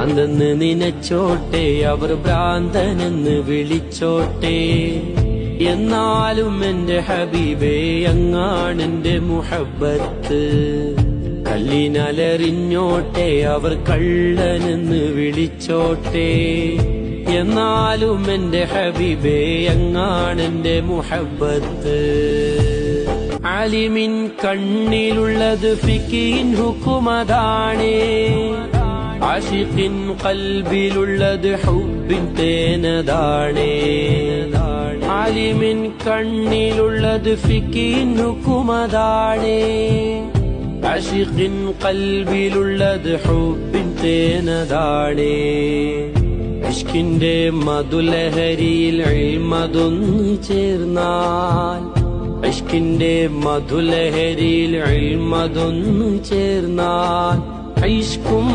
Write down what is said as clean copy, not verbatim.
ഭ്രാന്തെന്ന് നിനച്ചോട്ടെ, അവർ ഭ്രാന്തനെന്ന് വിളിച്ചോട്ടെ. എന്നാലും എന്റെ ഹബീബേ അങ്ങാണെന്റെ മുഹബ്ബത്ത്. കല്ലിനലറിഞ്ഞോട്ടെ, അവർ കള്ളനെന്ന് വിളിച്ചോട്ടെ. എന്നാലും എന്റെ ഹബീബേ അങ്ങാണെന്റെ മുഹബ്ബത്ത്. ആലിമിൻ കണ്ണിലുള്ളത് ഫിഖിൻ ഹുക്കുമതാണേ, ആശിഖിൻ ഖൽബിലുള്ളത് ഹുബ്ബിൻ തേനതാണേ. ആലിമിൻ കണ്ണിലുള്ളത് ഫിഖിൻ ഹുക്കുമതാണേ, ആശിഖിൻ ഖൽബിലുള്ളത് ഹുബ്ബിൻ തേനതാണേ. ഇഷ്കിന്റെ മധുലഹരിയിൽ ഇൽമതൊന്നു ചേർന്നാൽ, ഇഷ്കിന്റെ മധുലഹരിയിൽ ഇൽമതൊന്നു ചേർന്നാൽ ഇഷ്കും